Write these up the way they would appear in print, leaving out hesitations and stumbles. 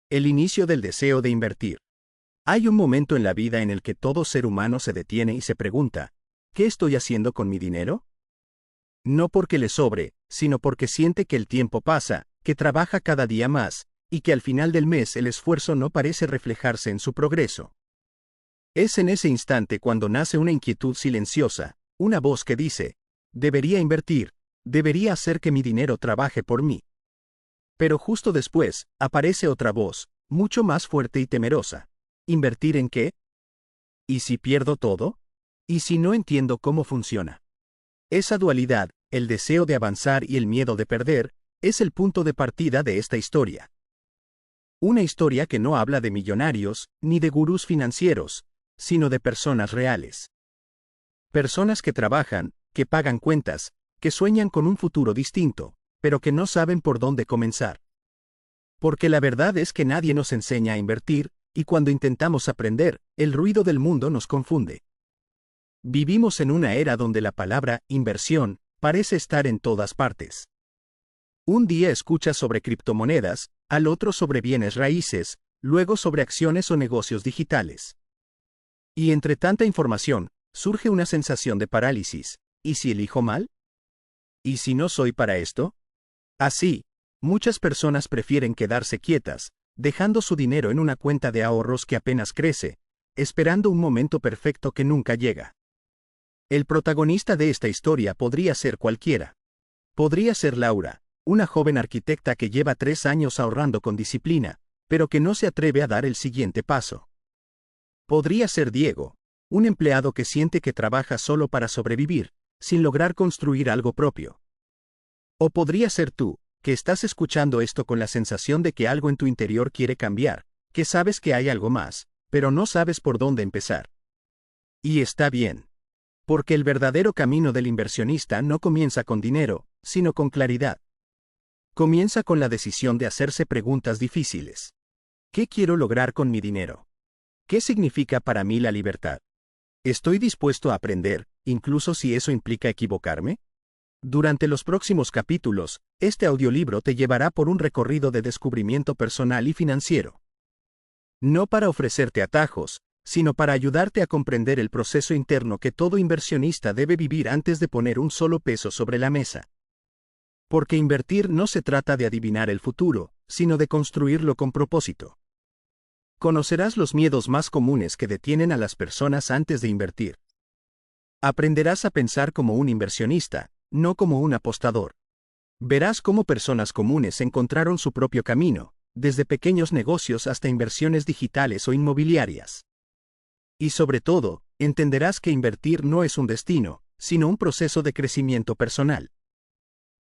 El inicio del deseo de invertir. Hay un momento en la vida en el que todo ser humano se detiene y se pregunta, ¿qué estoy haciendo con mi dinero? No porque le sobre, sino porque siente que el tiempo pasa, que trabaja cada día más, y que al final del mes el esfuerzo no parece reflejarse en su progreso. Es en ese instante cuando nace una inquietud silenciosa, una voz que dice, debería invertir, debería hacer que mi dinero trabaje por mí. Pero justo después, aparece otra voz, mucho más fuerte y temerosa. ¿Invertir en qué? ¿Y si pierdo todo? ¿Y si no entiendo cómo funciona? Esa dualidad, el deseo de avanzar y el miedo de perder, es el punto de partida de esta historia. Una historia que no habla de millonarios, ni de gurús financieros, sino de personas reales. Personas que trabajan, que pagan cuentas, que sueñan con un futuro distinto, pero que no saben por dónde comenzar. Porque la verdad es que nadie nos enseña a invertir, y cuando intentamos aprender, el ruido del mundo nos confunde. Vivimos en una era donde la palabra inversión parece estar en todas partes. Un día escuchas sobre criptomonedas, al otro sobre bienes raíces, luego sobre acciones o negocios digitales. Y entre tanta información, surge una sensación de parálisis. ¿Y si elijo mal? ¿Y si no soy para esto? Así, muchas personas prefieren quedarse quietas, dejando su dinero en una cuenta de ahorros que apenas crece, esperando un momento perfecto que nunca llega. El protagonista de esta historia podría ser cualquiera. Podría ser Laura, una joven arquitecta que lleva 3 años ahorrando con disciplina, pero que no se atreve a dar el siguiente paso. Podría ser Diego, un empleado que siente que trabaja solo para sobrevivir, sin lograr construir algo propio. O podría ser tú, que estás escuchando esto con la sensación de que algo en tu interior quiere cambiar, que sabes que hay algo más, pero no sabes por dónde empezar. Y está bien. Porque el verdadero camino del inversionista no comienza con dinero, sino con claridad. Comienza con la decisión de hacerse preguntas difíciles. ¿Qué quiero lograr con mi dinero? ¿Qué significa para mí la libertad? ¿Estoy dispuesto a aprender, incluso si eso implica equivocarme? Durante los próximos capítulos, este audiolibro te llevará por un recorrido de descubrimiento personal y financiero. No para ofrecerte atajos, sino para ayudarte a comprender el proceso interno que todo inversionista debe vivir antes de poner un solo peso sobre la mesa. Porque invertir no se trata de adivinar el futuro, sino de construirlo con propósito. Conocerás los miedos más comunes que detienen a las personas antes de invertir. Aprenderás a pensar como un inversionista, no como un apostador. Verás cómo personas comunes encontraron su propio camino, desde pequeños negocios hasta inversiones digitales o inmobiliarias. Y sobre todo, entenderás que invertir no es un destino, sino un proceso de crecimiento personal.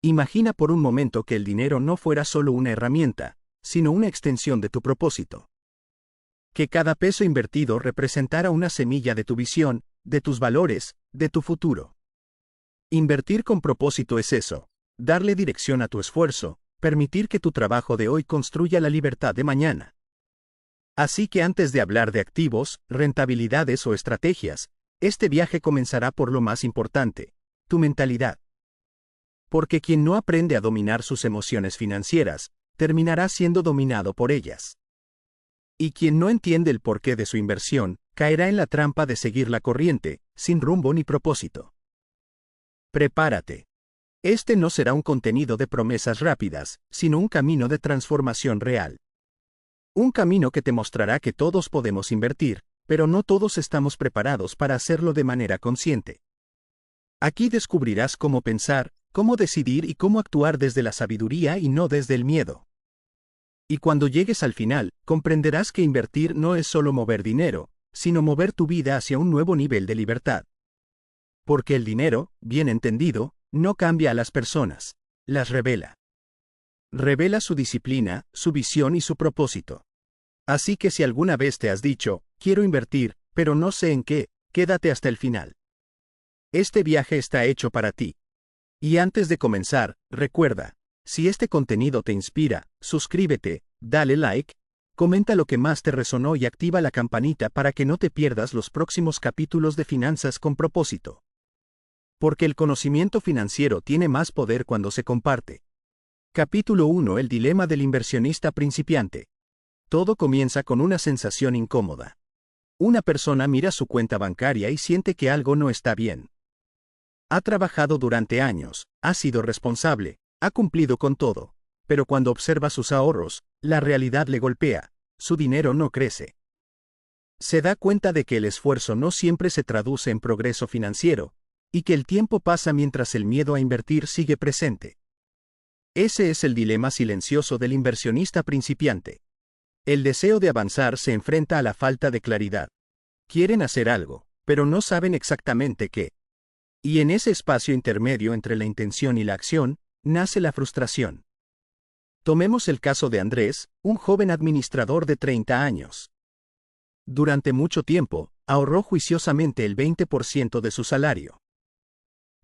Imagina por un momento que el dinero no fuera solo una herramienta, sino una extensión de tu propósito. Que cada peso invertido representara una semilla de tu visión, de tus valores, de tu futuro. Invertir con propósito es eso, darle dirección a tu esfuerzo, permitir que tu trabajo de hoy construya la libertad de mañana. Así que antes de hablar de activos, rentabilidades o estrategias, este viaje comenzará por lo más importante, tu mentalidad. Porque quien no aprende a dominar sus emociones financieras, terminará siendo dominado por ellas. Y quien no entiende el porqué de su inversión, caerá en la trampa de seguir la corriente, sin rumbo ni propósito. Prepárate. Este no será un contenido de promesas rápidas, sino un camino de transformación real. Un camino que te mostrará que todos podemos invertir, pero no todos estamos preparados para hacerlo de manera consciente. Aquí descubrirás cómo pensar, cómo decidir y cómo actuar desde la sabiduría y no desde el miedo. Y cuando llegues al final, comprenderás que invertir no es solo mover dinero, sino mover tu vida hacia un nuevo nivel de libertad. Porque el dinero, bien entendido, no cambia a las personas, las revela. Revela su disciplina, su visión y su propósito. Así que si alguna vez te has dicho, quiero invertir, pero no sé en qué, quédate hasta el final. Este viaje está hecho para ti. Y antes de comenzar, recuerda, si este contenido te inspira, suscríbete, dale like, comenta lo que más te resonó y activa la campanita para que no te pierdas los próximos capítulos de Finanzas con Propósito. Porque el conocimiento financiero tiene más poder cuando se comparte. Capítulo 1. El dilema del inversionista principiante. Todo comienza con una sensación incómoda. Una persona mira su cuenta bancaria y siente que algo no está bien. Ha trabajado durante años, ha sido responsable, ha cumplido con todo, pero cuando observa sus ahorros, la realidad le golpea, su dinero no crece. Se da cuenta de que el esfuerzo no siempre se traduce en progreso financiero, y que el tiempo pasa mientras el miedo a invertir sigue presente. Ese es el dilema silencioso del inversionista principiante. El deseo de avanzar se enfrenta a la falta de claridad. Quieren hacer algo, pero no saben exactamente qué. Y en ese espacio intermedio entre la intención y la acción, nace la frustración. Tomemos el caso de Andrés, un joven administrador de 30 años. Durante mucho tiempo, ahorró juiciosamente el 20% de su salario.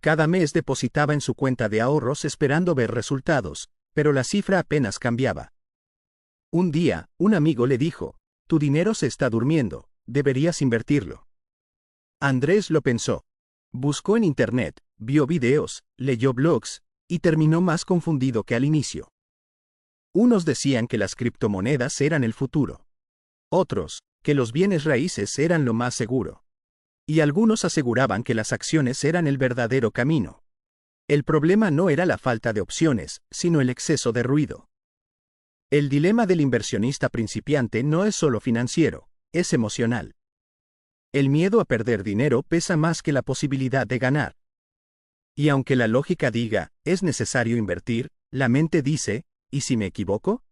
Cada mes depositaba en su cuenta de ahorros esperando ver resultados, pero la cifra apenas cambiaba. Un día, un amigo le dijo, «Tu dinero se está durmiendo, deberías invertirlo». Andrés lo pensó. Buscó en internet, vio videos, leyó blogs, y terminó más confundido que al inicio. Unos decían que las criptomonedas eran el futuro. Otros, que los bienes raíces eran lo más seguro. Y algunos aseguraban que las acciones eran el verdadero camino. El problema no era la falta de opciones, sino el exceso de ruido. El dilema del inversionista principiante no es solo financiero, es emocional. El miedo a perder dinero pesa más que la posibilidad de ganar. Y aunque la lógica diga, es necesario invertir, la mente dice, ¿y si me equivoco?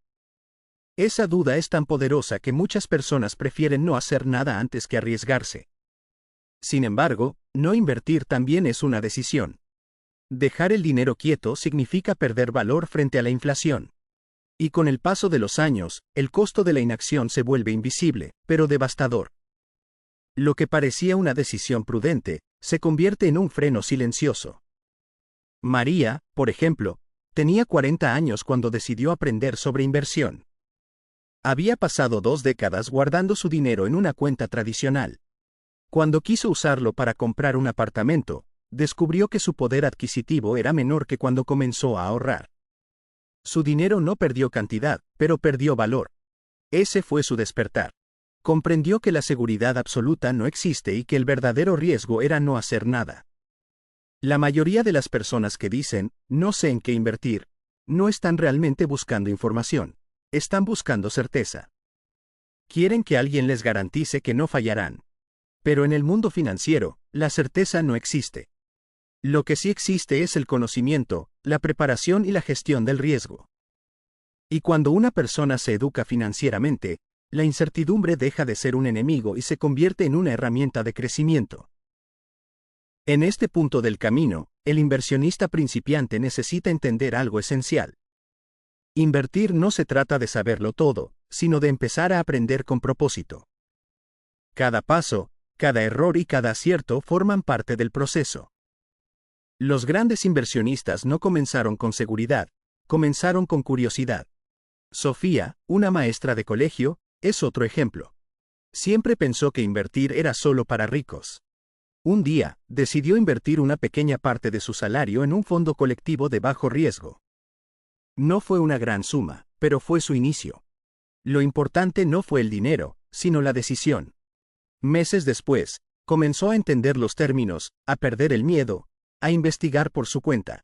Esa duda es tan poderosa que muchas personas prefieren no hacer nada antes que arriesgarse. Sin embargo, no invertir también es una decisión. Dejar el dinero quieto significa perder valor frente a la inflación. Y con el paso de los años, el costo de la inacción se vuelve invisible, pero devastador. Lo que parecía una decisión prudente, se convierte en un freno silencioso. María, por ejemplo, tenía 40 años cuando decidió aprender sobre inversión. Había pasado 2 décadas guardando su dinero en una cuenta tradicional. Cuando quiso usarlo para comprar un apartamento, descubrió que su poder adquisitivo era menor que cuando comenzó a ahorrar. Su dinero no perdió cantidad, pero perdió valor. Ese fue su despertar. Comprendió que la seguridad absoluta no existe y que el verdadero riesgo era no hacer nada. La mayoría de las personas que dicen, no sé en qué invertir, no están realmente buscando información, están buscando certeza. Quieren que alguien les garantice que no fallarán. Pero en el mundo financiero, la certeza no existe. Lo que sí existe es el conocimiento, la preparación y la gestión del riesgo. Y cuando una persona se educa financieramente, la incertidumbre deja de ser un enemigo y se convierte en una herramienta de crecimiento. En este punto del camino, el inversionista principiante necesita entender algo esencial. Invertir no se trata de saberlo todo, sino de empezar a aprender con propósito. Cada paso, cada error y cada acierto forman parte del proceso. Los grandes inversionistas no comenzaron con seguridad, comenzaron con curiosidad. Sofía, una maestra de colegio, es otro ejemplo. Siempre pensó que invertir era solo para ricos. Un día, decidió invertir una pequeña parte de su salario en un fondo colectivo de bajo riesgo. No fue una gran suma, pero fue su inicio. Lo importante no fue el dinero, sino la decisión. Meses después, comenzó a entender los términos, a perder el miedo, a investigar por su cuenta.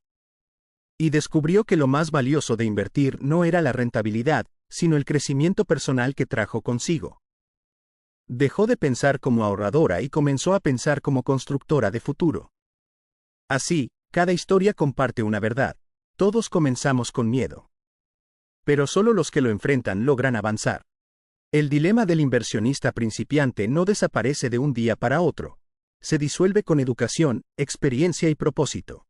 Y descubrió que lo más valioso de invertir no era la rentabilidad, sino el crecimiento personal que trajo consigo. Dejó de pensar como ahorradora y comenzó a pensar como constructora de futuro. Así, cada historia comparte una verdad. Todos comenzamos con miedo. Pero solo los que lo enfrentan logran avanzar. El dilema del inversionista principiante no desaparece de un día para otro. Se disuelve con educación, experiencia y propósito.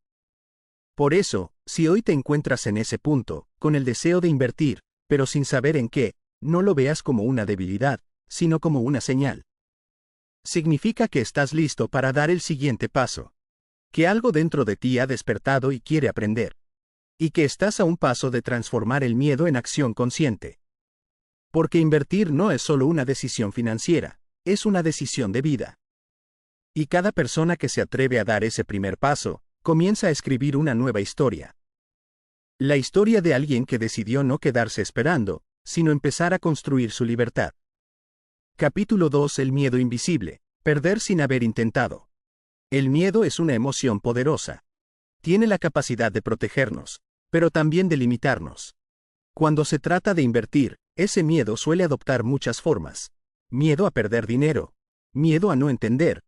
Por eso, si hoy te encuentras en ese punto, con el deseo de invertir, pero sin saber en qué, no lo veas como una debilidad, sino como una señal. Significa que estás listo para dar el siguiente paso. Que algo dentro de ti ha despertado y quiere aprender. Y que estás a un paso de transformar el miedo en acción consciente. Porque invertir no es solo una decisión financiera, es una decisión de vida. Y cada persona que se atreve a dar ese primer paso, comienza a escribir una nueva historia. La historia de alguien que decidió no quedarse esperando, sino empezar a construir su libertad. Capítulo 2. El miedo invisible. Perder sin haber intentado. El miedo es una emoción poderosa. Tiene la capacidad de protegernos, pero también de limitarnos. Cuando se trata de invertir, ese miedo suele adoptar muchas formas. Miedo a perder dinero, miedo a no entender,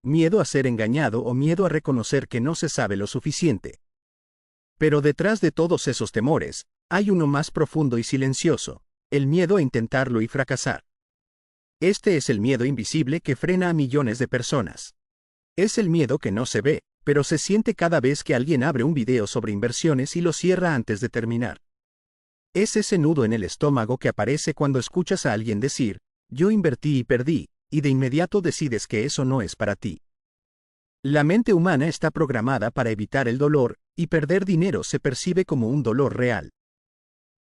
miedo a ser engañado o miedo a reconocer que no se sabe lo suficiente. Pero detrás de todos esos temores, hay uno más profundo y silencioso, el miedo a intentarlo y fracasar. Este es el miedo invisible que frena a millones de personas. Es el miedo que no se ve, pero se siente cada vez que alguien abre un video sobre inversiones y lo cierra antes de terminar. Es ese nudo en el estómago que aparece cuando escuchas a alguien decir, yo invertí y perdí, y de inmediato decides que eso no es para ti. La mente humana está programada para evitar el dolor, y perder dinero se percibe como un dolor real.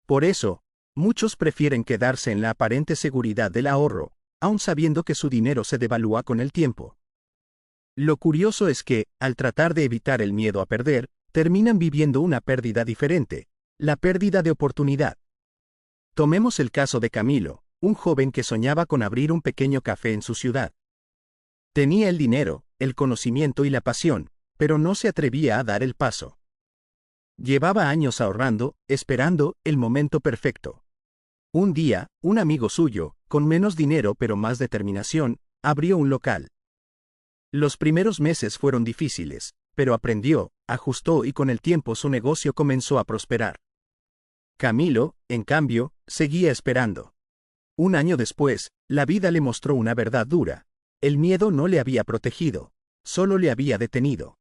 Por eso, muchos prefieren quedarse en la aparente seguridad del ahorro, aun sabiendo que su dinero se devalúa con el tiempo. Lo curioso es que, al tratar de evitar el miedo a perder, terminan viviendo una pérdida diferente, la pérdida de oportunidad. Tomemos el caso de Camilo, un joven que soñaba con abrir un pequeño café en su ciudad. Tenía el dinero, el conocimiento y la pasión, pero no se atrevía a dar el paso. Llevaba años ahorrando, esperando el momento perfecto. Un día, un amigo suyo, con menos dinero pero más determinación, abrió un local. Los primeros meses fueron difíciles, pero aprendió, ajustó y con el tiempo su negocio comenzó a prosperar. Camilo, en cambio, seguía esperando. Un año después, la vida le mostró una verdad dura. El miedo no le había protegido, solo le había detenido.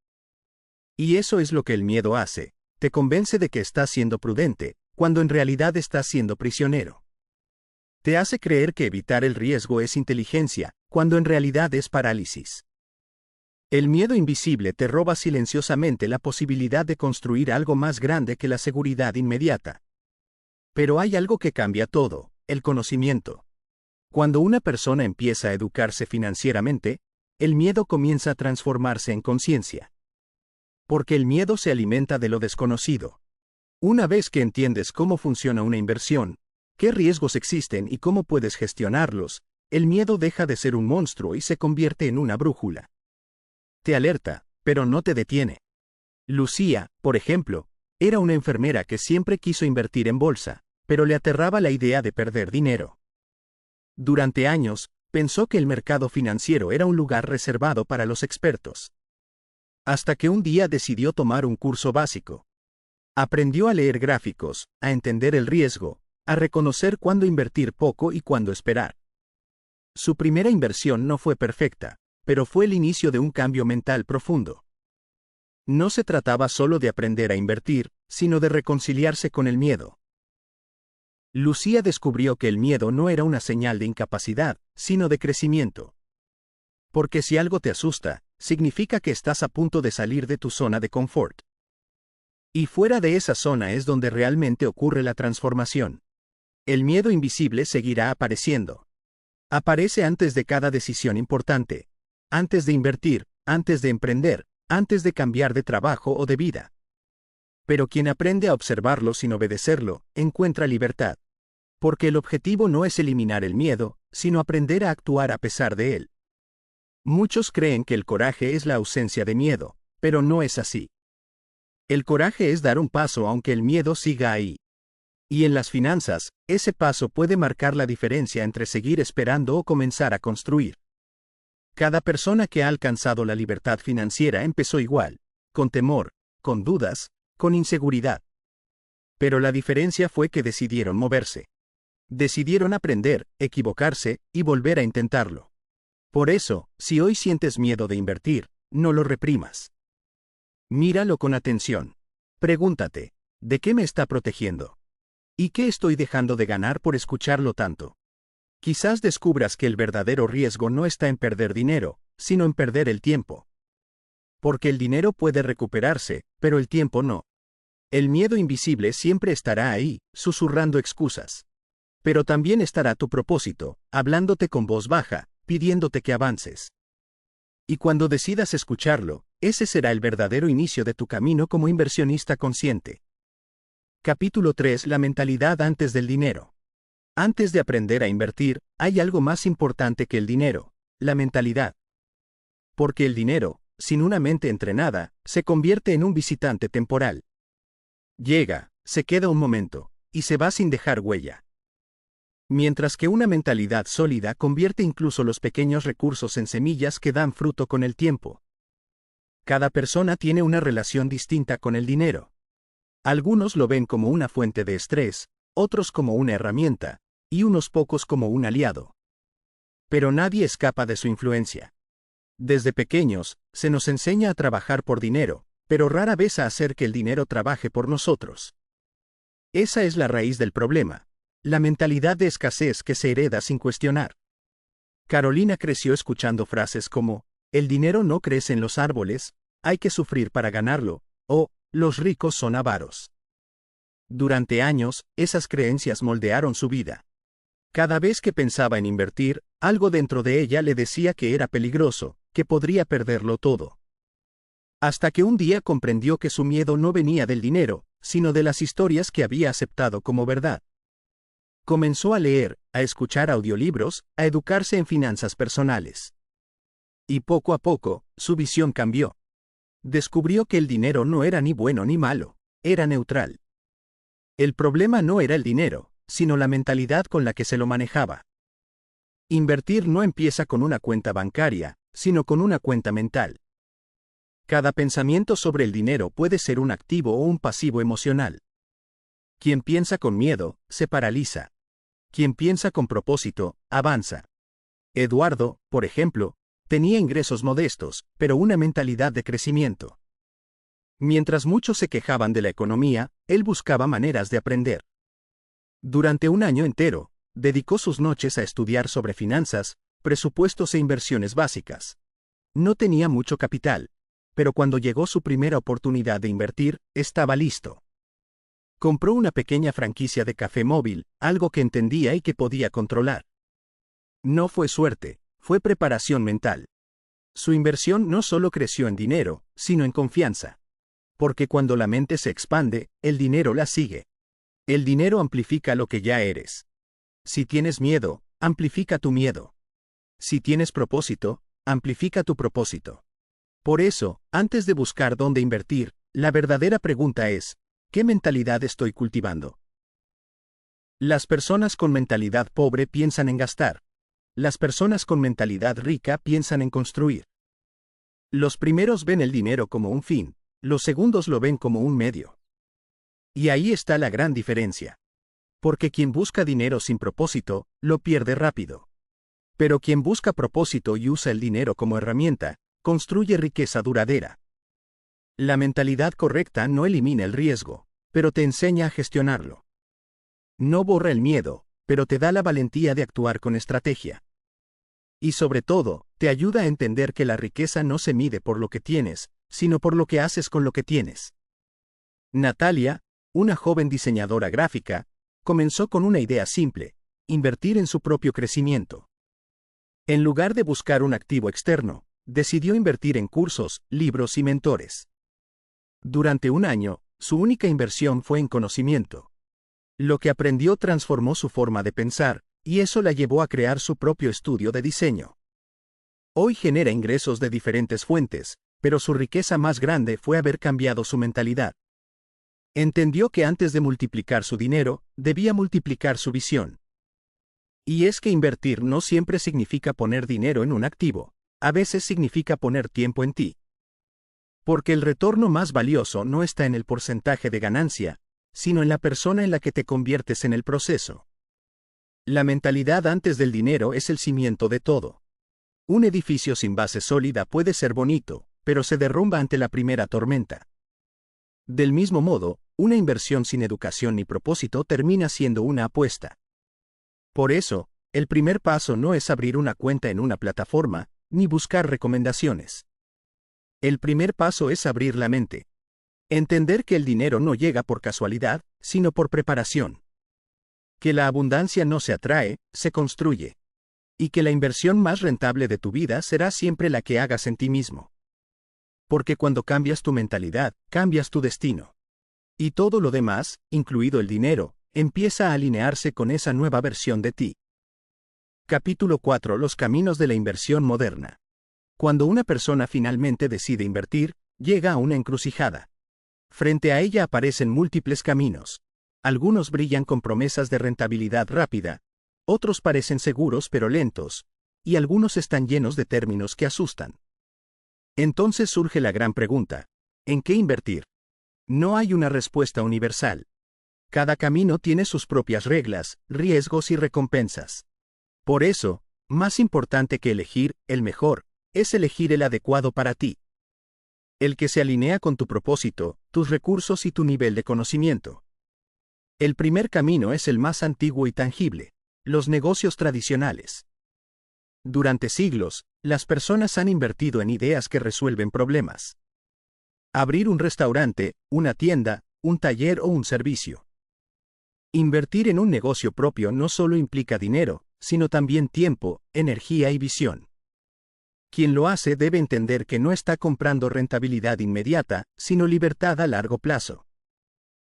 Y eso es lo que el miedo hace, te convence de que estás siendo prudente, cuando en realidad estás siendo prisionero. Te hace creer que evitar el riesgo es inteligencia, cuando en realidad es parálisis. El miedo invisible te roba silenciosamente la posibilidad de construir algo más grande que la seguridad inmediata. Pero hay algo que cambia todo, el conocimiento. Cuando una persona empieza a educarse financieramente, el miedo comienza a transformarse en conciencia. Porque el miedo se alimenta de lo desconocido. Una vez que entiendes cómo funciona una inversión, qué riesgos existen y cómo puedes gestionarlos, el miedo deja de ser un monstruo y se convierte en una brújula. Te alerta, pero no te detiene. Lucía, por ejemplo, era una enfermera que siempre quiso invertir en bolsa, pero le aterraba la idea de perder dinero. Durante años, pensó que el mercado financiero era un lugar reservado para los expertos. Hasta que un día decidió tomar un curso básico. Aprendió a leer gráficos, a entender el riesgo, a reconocer cuándo invertir poco y cuándo esperar. Su primera inversión no fue perfecta, pero fue el inicio de un cambio mental profundo. No se trataba solo de aprender a invertir, sino de reconciliarse con el miedo. Lucía descubrió que el miedo no era una señal de incapacidad, sino de crecimiento. Porque si algo te asusta, significa que estás a punto de salir de tu zona de confort. Y fuera de esa zona es donde realmente ocurre la transformación. El miedo invisible seguirá apareciendo. Aparece antes de cada decisión importante. Antes de invertir, antes de emprender, antes de cambiar de trabajo o de vida. Pero quien aprende a observarlo sin obedecerlo, encuentra libertad. Porque el objetivo no es eliminar el miedo, sino aprender a actuar a pesar de él. Muchos creen que el coraje es la ausencia de miedo, pero no es así. El coraje es dar un paso aunque el miedo siga ahí. Y en las finanzas, ese paso puede marcar la diferencia entre seguir esperando o comenzar a construir. Cada persona que ha alcanzado la libertad financiera empezó igual, con temor, con dudas, con inseguridad. Pero la diferencia fue que decidieron moverse. Decidieron aprender, equivocarse y volver a intentarlo. Por eso, si hoy sientes miedo de invertir, no lo reprimas. Míralo con atención. Pregúntate, ¿de qué me está protegiendo? ¿Y qué estoy dejando de ganar por escucharlo tanto? Quizás descubras que el verdadero riesgo no está en perder dinero, sino en perder el tiempo. Porque el dinero puede recuperarse, pero el tiempo no. El miedo invisible siempre estará ahí, susurrando excusas. Pero también estará tu propósito, hablándote con voz baja, pidiéndote que avances. Y cuando decidas escucharlo, ese será el verdadero inicio de tu camino como inversionista consciente. Capítulo 3. La mentalidad antes del dinero. Antes de aprender a invertir, hay algo más importante que el dinero: la mentalidad. Porque el dinero, sin una mente entrenada, se convierte en un visitante temporal. Llega, se queda un momento, y se va sin dejar huella. Mientras que una mentalidad sólida convierte incluso los pequeños recursos en semillas que dan fruto con el tiempo. Cada persona tiene una relación distinta con el dinero. Algunos lo ven como una fuente de estrés, otros como una herramienta, y unos pocos como un aliado. Pero nadie escapa de su influencia. Desde pequeños, se nos enseña a trabajar por dinero, pero rara vez a hacer que el dinero trabaje por nosotros. Esa es la raíz del problema: la mentalidad de escasez que se hereda sin cuestionar. Carolina creció escuchando frases como: el dinero no crece en los árboles, hay que sufrir para ganarlo, o los ricos son avaros. Durante años, esas creencias moldearon su vida. Cada vez que pensaba en invertir, algo dentro de ella le decía que era peligroso, que podría perderlo todo. Hasta que un día comprendió que su miedo no venía del dinero, sino de las historias que había aceptado como verdad. Comenzó a leer, a escuchar audiolibros, a educarse en finanzas personales. Y poco a poco, su visión cambió. Descubrió que el dinero no era ni bueno ni malo, era neutral. El problema no era el dinero, sino la mentalidad con la que se lo manejaba. Invertir no empieza con una cuenta bancaria, sino con una cuenta mental. Cada pensamiento sobre el dinero puede ser un activo o un pasivo emocional. Quien piensa con miedo, se paraliza. Quien piensa con propósito, avanza. Eduardo, por ejemplo, tenía ingresos modestos, pero una mentalidad de crecimiento. Mientras muchos se quejaban de la economía, él buscaba maneras de aprender. Durante un año entero, dedicó sus noches a estudiar sobre finanzas, presupuestos e inversiones básicas. No tenía mucho capital, pero cuando llegó su primera oportunidad de invertir, estaba listo. Compró una pequeña franquicia de café móvil, algo que entendía y que podía controlar. No fue suerte, fue preparación mental. Su inversión no solo creció en dinero, sino en confianza. Porque cuando la mente se expande, el dinero la sigue. El dinero amplifica lo que ya eres. Si tienes miedo, amplifica tu miedo. Si tienes propósito, amplifica tu propósito. Por eso, antes de buscar dónde invertir, la verdadera pregunta es: ¿qué mentalidad estoy cultivando? Las personas con mentalidad pobre piensan en gastar. Las personas con mentalidad rica piensan en construir. Los primeros ven el dinero como un fin, los segundos lo ven como un medio. Y ahí está la gran diferencia. Porque quien busca dinero sin propósito, lo pierde rápido. Pero quien busca propósito y usa el dinero como herramienta, construye riqueza duradera. La mentalidad correcta no elimina el riesgo, pero te enseña a gestionarlo. No borra el miedo, pero te da la valentía de actuar con estrategia. Y sobre todo, te ayuda a entender que la riqueza no se mide por lo que tienes, sino por lo que haces con lo que tienes. Natalia, una joven diseñadora gráfica, comenzó con una idea simple: invertir en su propio crecimiento. En lugar de buscar un activo externo, decidió invertir en cursos, libros y mentores. Durante un año, su única inversión fue en conocimiento. Lo que aprendió transformó su forma de pensar, y eso la llevó a crear su propio estudio de diseño. Hoy genera ingresos de diferentes fuentes, pero su riqueza más grande fue haber cambiado su mentalidad. Entendió que antes de multiplicar su dinero, debía multiplicar su visión. Y es que invertir no siempre significa poner dinero en un activo, a veces significa poner tiempo en ti. Porque el retorno más valioso no está en el porcentaje de ganancia, sino en la persona en la que te conviertes en el proceso. La mentalidad antes del dinero es el cimiento de todo. Un edificio sin base sólida puede ser bonito, pero se derrumba ante la primera tormenta. Del mismo modo, una inversión sin educación ni propósito termina siendo una apuesta. Por eso, el primer paso no es abrir una cuenta en una plataforma, ni buscar recomendaciones. El primer paso es abrir la mente. Entender que el dinero no llega por casualidad, sino por preparación. Que la abundancia no se atrae, se construye. Y que la inversión más rentable de tu vida será siempre la que hagas en ti mismo. Porque cuando cambias tu mentalidad, cambias tu destino. Y todo lo demás, incluido el dinero, empieza a alinearse con esa nueva versión de ti. Capítulo 4. Los caminos de la inversión moderna. Cuando una persona finalmente decide invertir, llega a una encrucijada. Frente a ella aparecen múltiples caminos. Algunos brillan con promesas de rentabilidad rápida, otros parecen seguros pero lentos, y algunos están llenos de términos que asustan. Entonces surge la gran pregunta: ¿en qué invertir? No hay una respuesta universal. Cada camino tiene sus propias reglas, riesgos y recompensas. Por eso, más importante que elegir el mejor, es elegir el adecuado para ti. El que se alinea con tu propósito, tus recursos y tu nivel de conocimiento. El primer camino es el más antiguo y tangible: los negocios tradicionales. Durante siglos, las personas han invertido en ideas que resuelven problemas. Abrir un restaurante, una tienda, un taller o un servicio. Invertir en un negocio propio no solo implica dinero, sino también tiempo, energía y visión. Quien lo hace debe entender que no está comprando rentabilidad inmediata, sino libertad a largo plazo.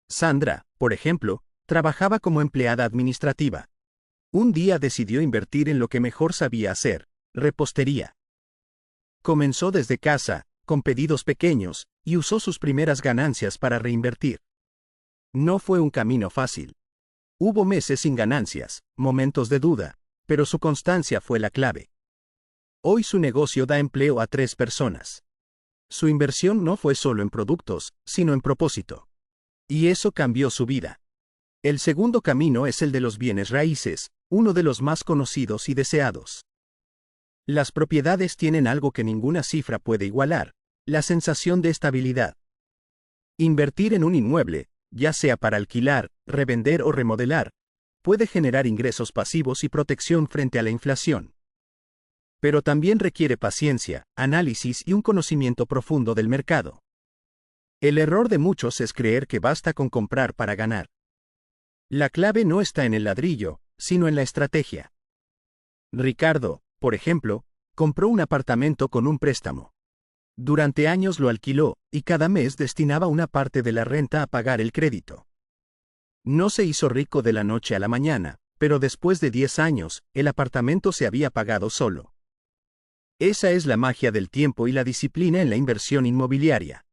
Sandra, por ejemplo, trabajaba como empleada administrativa. Un día decidió invertir en lo que mejor sabía hacer: repostería. Comenzó desde casa, con pedidos pequeños, y usó sus primeras ganancias para reinvertir. No fue un camino fácil. Hubo meses sin ganancias, momentos de duda, pero su constancia fue la clave. Hoy su negocio da empleo a 3 personas. Su inversión no fue solo en productos, sino en propósito. Y eso cambió su vida. El segundo camino es el de los bienes raíces, uno de los más conocidos y deseados. Las propiedades tienen algo que ninguna cifra puede igualar: la sensación de estabilidad. Invertir en un inmueble, ya sea para alquilar, revender o remodelar, puede generar ingresos pasivos y protección frente a la inflación. Pero también requiere paciencia, análisis y un conocimiento profundo del mercado. El error de muchos es creer que basta con comprar para ganar. La clave no está en el ladrillo, sino en la estrategia. Ricardo, por ejemplo, compró un apartamento con un préstamo. Durante años lo alquiló, y cada mes destinaba una parte de la renta a pagar el crédito. No se hizo rico de la noche a la mañana, pero después de 10 años, el apartamento se había pagado solo. Esa es la magia del tiempo y la disciplina en la inversión inmobiliaria.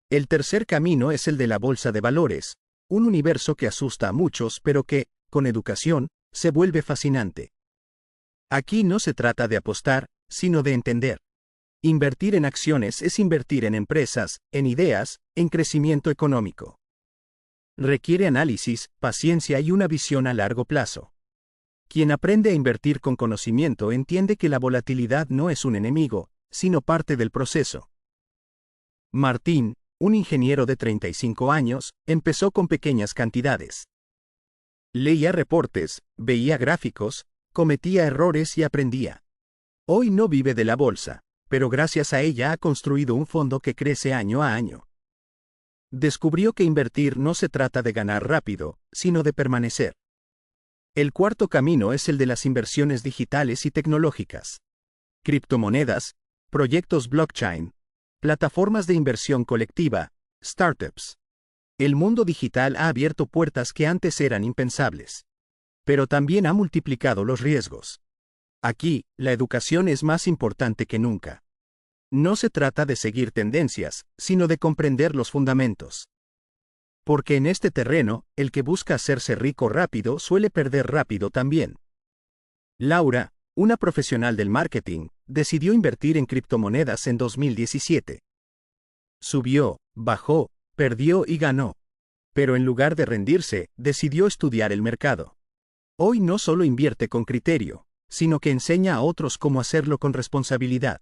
El tercer camino es el de la bolsa de valores, un universo que asusta a muchos pero que, con educación, se vuelve fascinante. Aquí no se trata de apostar, sino de entender. Invertir en acciones es invertir en empresas, en ideas, en crecimiento económico. Requiere análisis, paciencia y una visión a largo plazo. Quien aprende a invertir con conocimiento entiende que la volatilidad no es un enemigo, sino parte del proceso. Martín, un ingeniero de 35 años, empezó con pequeñas cantidades. Leía reportes, veía gráficos, cometía errores y aprendía. Hoy no vive de la bolsa, pero gracias a ella ha construido un fondo que crece año a año. Descubrió que invertir no se trata de ganar rápido, sino de permanecer. El cuarto camino es el de las inversiones digitales y tecnológicas. Criptomonedas, proyectos blockchain, plataformas de inversión colectiva, startups. El mundo digital ha abierto puertas que antes eran impensables. Pero también ha multiplicado los riesgos. Aquí, la educación es más importante que nunca. No se trata de seguir tendencias, sino de comprender los fundamentos. Porque en este terreno, el que busca hacerse rico rápido suele perder rápido también. Laura, una profesional del marketing, decidió invertir en criptomonedas en 2017. Subió, bajó, perdió y ganó. Pero en lugar de rendirse, decidió estudiar el mercado. Hoy no solo invierte con criterio, sino que enseña a otros cómo hacerlo con responsabilidad.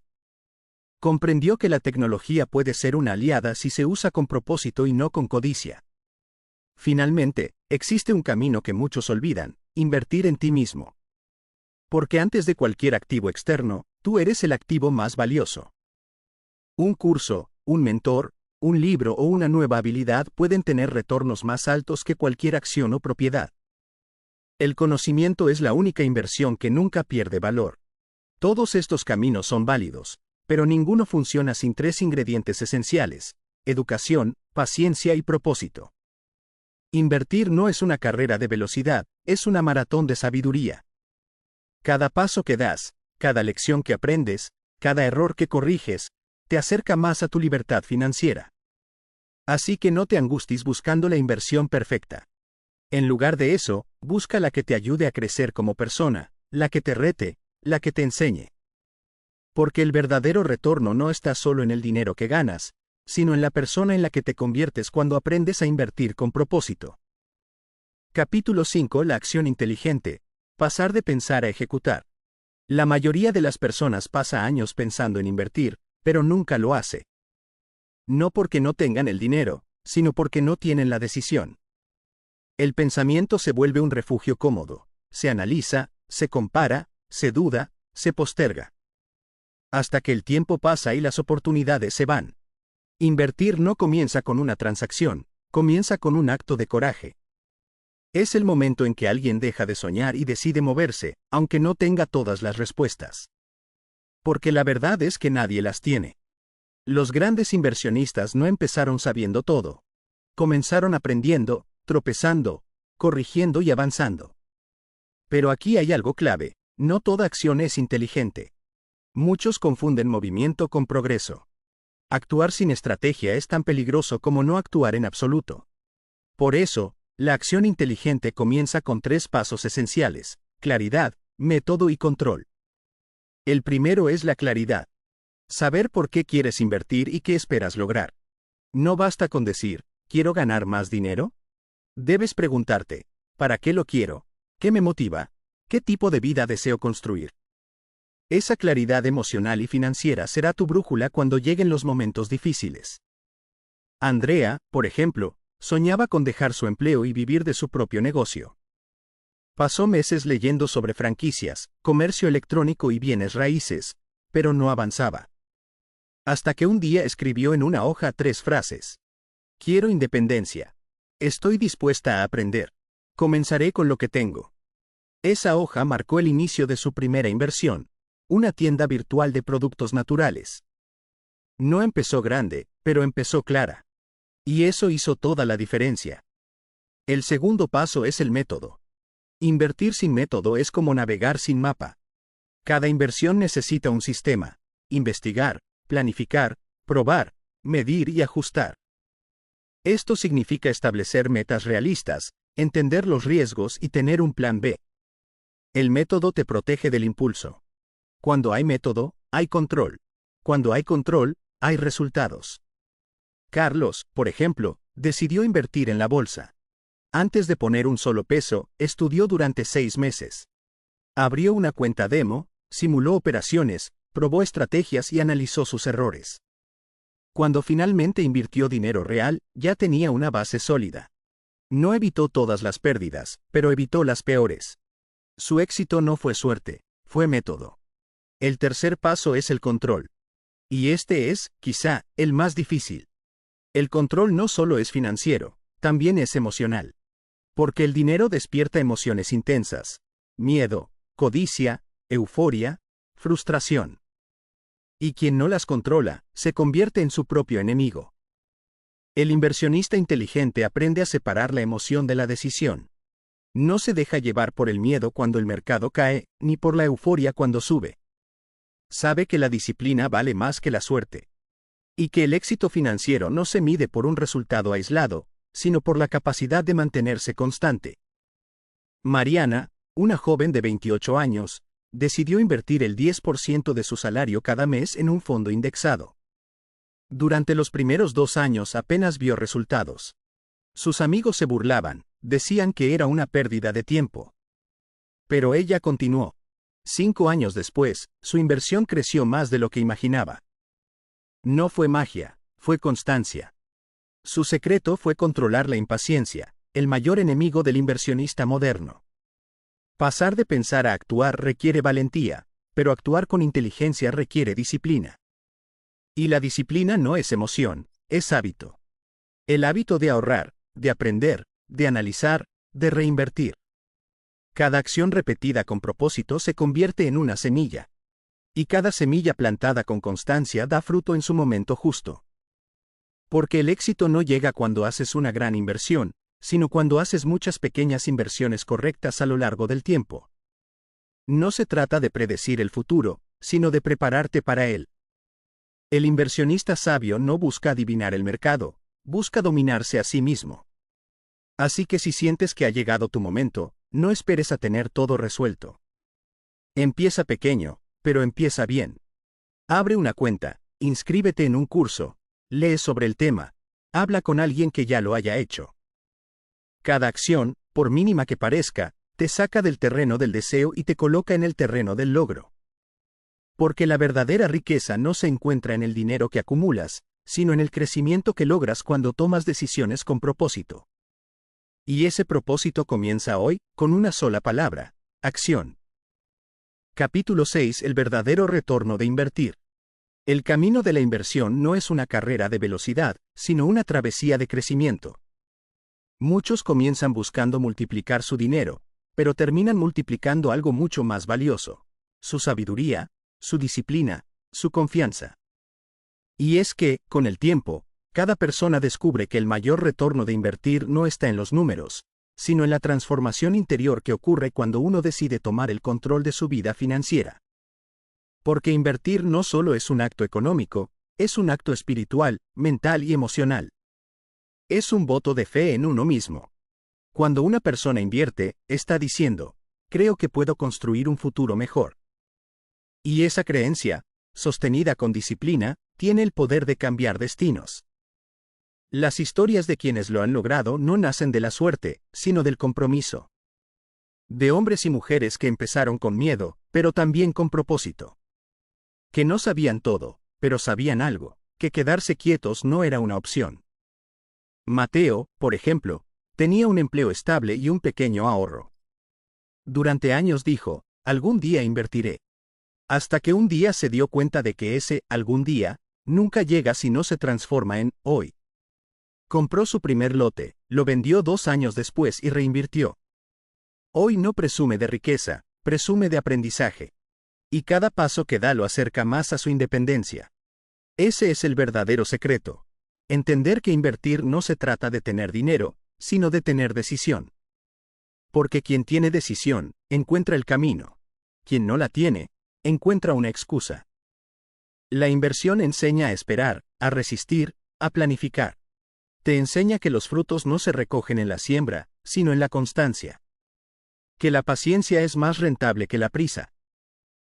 Comprendió que la tecnología puede ser una aliada si se usa con propósito y no con codicia. Finalmente, existe un camino que muchos olvidan: invertir en ti mismo. Porque antes de cualquier activo externo, tú eres el activo más valioso. Un curso, un mentor, un libro o una nueva habilidad pueden tener retornos más altos que cualquier acción o propiedad. El conocimiento es la única inversión que nunca pierde valor. Todos estos caminos son válidos, pero ninguno funciona sin 3 ingredientes esenciales: educación, paciencia y propósito. Invertir no es una carrera de velocidad, es una maratón de sabiduría. Cada paso que das, cada lección que aprendes, cada error que corriges, te acerca más a tu libertad financiera. Así que no te angusties buscando la inversión perfecta. En lugar de eso, busca la que te ayude a crecer como persona, la que te rete, la que te enseñe. Porque el verdadero retorno no está solo en el dinero que ganas, sino en la persona en la que te conviertes cuando aprendes a invertir con propósito. Capítulo 5. La acción inteligente. Pasar de pensar a ejecutar. La mayoría de las personas pasa años pensando en invertir, pero nunca lo hace. No porque no tengan el dinero, sino porque no tienen la decisión. El pensamiento se vuelve un refugio cómodo. Se analiza, se compara, se duda, se posterga. Hasta que el tiempo pasa y las oportunidades se van. Invertir no comienza con una transacción, comienza con un acto de coraje. Es el momento en que alguien deja de soñar y decide moverse, aunque no tenga todas las respuestas. Porque la verdad es que nadie las tiene. Los grandes inversionistas no empezaron sabiendo todo. Comenzaron aprendiendo, tropezando, corrigiendo y avanzando. Pero aquí hay algo clave, no toda acción es inteligente. Muchos confunden movimiento con progreso. Actuar sin estrategia es tan peligroso como no actuar en absoluto. Por eso, la acción inteligente comienza con 3 pasos esenciales: claridad, método y control. El primero es la claridad. Saber por qué quieres invertir y qué esperas lograr. No basta con decir, ¿quiero ganar más dinero? Debes preguntarte, ¿para qué lo quiero? ¿Qué me motiva? ¿Qué tipo de vida deseo construir? Esa claridad emocional y financiera será tu brújula cuando lleguen los momentos difíciles. Andrea, por ejemplo, soñaba con dejar su empleo y vivir de su propio negocio. Pasó meses leyendo sobre franquicias, comercio electrónico y bienes raíces, pero no avanzaba. Hasta que un día escribió en una hoja 3 frases. Quiero independencia. Estoy dispuesta a aprender. Comenzaré con lo que tengo. Esa hoja marcó el inicio de su primera inversión, una tienda virtual de productos naturales. No empezó grande, pero empezó clara. Y eso hizo toda la diferencia. El segundo paso es el método. Invertir sin método es como navegar sin mapa. Cada inversión necesita un sistema: investigar, planificar, probar, medir y ajustar. Esto significa establecer metas realistas, entender los riesgos y tener un plan B. El método te protege del impulso. Cuando hay método, hay control. Cuando hay control, hay resultados. Carlos, por ejemplo, decidió invertir en la bolsa. Antes de poner un solo peso, estudió durante 6 meses. Abrió una cuenta demo, simuló operaciones, probó estrategias y analizó sus errores. Cuando finalmente invirtió dinero real, ya tenía una base sólida. No evitó todas las pérdidas, pero evitó las peores. Su éxito no fue suerte, fue método. El tercer paso es el control. Y este es, quizá, el más difícil. El control no solo es financiero, también es emocional. Porque el dinero despierta emociones intensas: miedo, codicia, euforia, frustración. Y quien no las controla, se convierte en su propio enemigo. El inversionista inteligente aprende a separar la emoción de la decisión. No se deja llevar por el miedo cuando el mercado cae, ni por la euforia cuando sube. Sabe que la disciplina vale más que la suerte. Y que el éxito financiero no se mide por un resultado aislado, sino por la capacidad de mantenerse constante. Mariana, una joven de 28 años, decidió invertir el 10% de su salario cada mes en un fondo indexado. Durante los primeros 2 años apenas vio resultados. Sus amigos se burlaban, decían que era una pérdida de tiempo. Pero ella continuó. 5 años después, su inversión creció más de lo que imaginaba. No fue magia, fue constancia. Su secreto fue controlar la impaciencia, el mayor enemigo del inversionista moderno. Pasar de pensar a actuar requiere valentía, pero actuar con inteligencia requiere disciplina. Y la disciplina no es emoción, es hábito. El hábito de ahorrar, de aprender, de analizar, de reinvertir. Cada acción repetida con propósito se convierte en una semilla. Y cada semilla plantada con constancia da fruto en su momento justo. Porque el éxito no llega cuando haces una gran inversión, sino cuando haces muchas pequeñas inversiones correctas a lo largo del tiempo. No se trata de predecir el futuro, sino de prepararte para él. El inversionista sabio no busca adivinar el mercado, busca dominarse a sí mismo. Así que si sientes que ha llegado tu momento, no esperes a tener todo resuelto. Empieza pequeño, pero empieza bien. Abre una cuenta, inscríbete en un curso, lee sobre el tema, habla con alguien que ya lo haya hecho. Cada acción, por mínima que parezca, te saca del terreno del deseo y te coloca en el terreno del logro. Porque la verdadera riqueza no se encuentra en el dinero que acumulas, sino en el crecimiento que logras cuando tomas decisiones con propósito. Y ese propósito comienza hoy, con una sola palabra: acción. Capítulo 6. El verdadero retorno de invertir. El camino de la inversión no es una carrera de velocidad, sino una travesía de crecimiento. Muchos comienzan buscando multiplicar su dinero, pero terminan multiplicando algo mucho más valioso: su sabiduría, su disciplina, su confianza. Y es que, con el tiempo, cada persona descubre que el mayor retorno de invertir no está en los números, sino en la transformación interior que ocurre cuando uno decide tomar el control de su vida financiera. Porque invertir no solo es un acto económico, es un acto espiritual, mental y emocional. Es un voto de fe en uno mismo. Cuando una persona invierte, está diciendo: creo que puedo construir un futuro mejor. Y esa creencia, sostenida con disciplina, tiene el poder de cambiar destinos. Las historias de quienes lo han logrado no nacen de la suerte, sino del compromiso. De hombres y mujeres que empezaron con miedo, pero también con propósito. Que no sabían todo, pero sabían algo: que quedarse quietos no era una opción. Mateo, por ejemplo, tenía un empleo estable y un pequeño ahorro. Durante años dijo: algún día invertiré. Hasta que un día se dio cuenta de que ese algún día nunca llega si no se transforma en hoy. Compró su primer lote, lo vendió 2 años después y reinvirtió. Hoy no presume de riqueza, presume de aprendizaje. Y cada paso que da lo acerca más a su independencia. Ese es el verdadero secreto. Entender que invertir no se trata de tener dinero, sino de tener decisión. Porque quien tiene decisión, encuentra el camino. Quien no la tiene, encuentra una excusa. La inversión enseña a esperar, a resistir, a planificar. Te enseña que los frutos no se recogen en la siembra, sino en la constancia. Que la paciencia es más rentable que la prisa.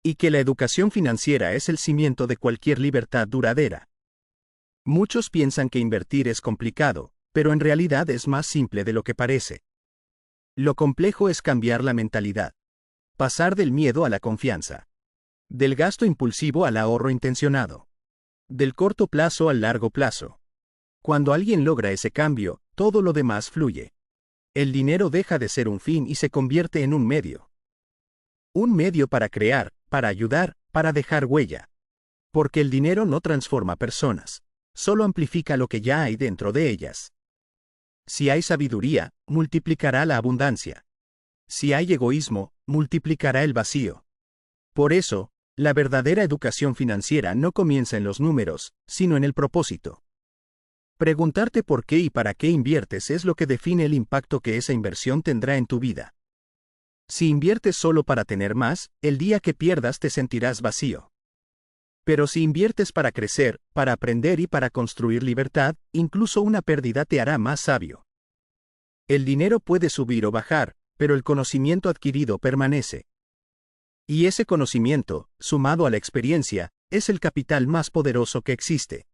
Y que la educación financiera es el cimiento de cualquier libertad duradera. Muchos piensan que invertir es complicado, pero en realidad es más simple de lo que parece. Lo complejo es cambiar la mentalidad. Pasar del miedo a la confianza. Del gasto impulsivo al ahorro intencionado. Del corto plazo al largo plazo. Cuando alguien logra ese cambio, todo lo demás fluye. El dinero deja de ser un fin y se convierte en un medio. Un medio para crear, para ayudar, para dejar huella. Porque el dinero no transforma personas. Solo amplifica lo que ya hay dentro de ellas. Si hay sabiduría, multiplicará la abundancia. Si hay egoísmo, multiplicará el vacío. Por eso, la verdadera educación financiera no comienza en los números, sino en el propósito. Preguntarte por qué y para qué inviertes es lo que define el impacto que esa inversión tendrá en tu vida. Si inviertes solo para tener más, el día que pierdas te sentirás vacío. Pero si inviertes para crecer, para aprender y para construir libertad, incluso una pérdida te hará más sabio. El dinero puede subir o bajar, pero el conocimiento adquirido permanece. Y ese conocimiento, sumado a la experiencia, es el capital más poderoso que existe.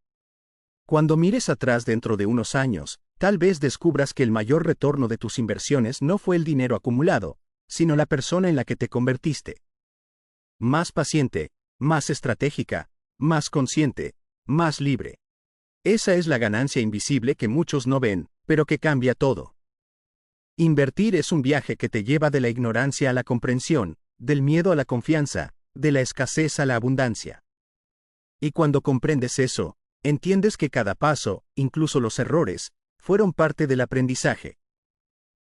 Cuando mires atrás dentro de unos años, tal vez descubras que el mayor retorno de tus inversiones no fue el dinero acumulado, sino la persona en la que te convertiste. Más paciente, más estratégica, más consciente, más libre. Esa es la ganancia invisible que muchos no ven, pero que cambia todo. Invertir es un viaje que te lleva de la ignorancia a la comprensión, del miedo a la confianza, de la escasez a la abundancia. Y cuando comprendes eso, entiendes que cada paso, incluso los errores, fueron parte del aprendizaje.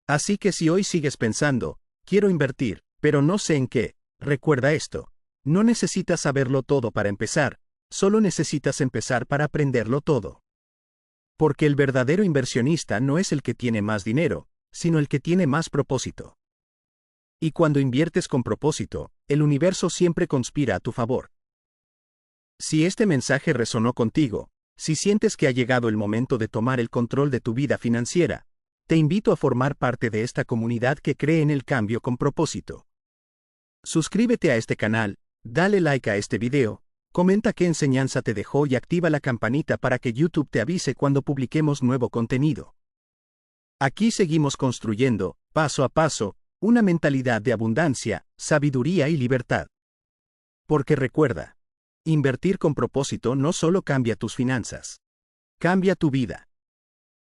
Así que si hoy sigues pensando: quiero invertir, pero no sé en qué, recuerda esto. No necesitas saberlo todo para empezar, solo necesitas empezar para aprenderlo todo. Porque el verdadero inversionista no es el que tiene más dinero, sino el que tiene más propósito. Y cuando inviertes con propósito, el universo siempre conspira a tu favor. Si este mensaje resonó contigo, si sientes que ha llegado el momento de tomar el control de tu vida financiera, te invito a formar parte de esta comunidad que cree en el cambio con propósito. Suscríbete a este canal, dale like a este video, comenta qué enseñanza te dejó y activa la campanita para que YouTube te avise cuando publiquemos nuevo contenido. Aquí seguimos construyendo, paso a paso, una mentalidad de abundancia, sabiduría y libertad. Porque recuerda, invertir con propósito no solo cambia tus finanzas, cambia tu vida.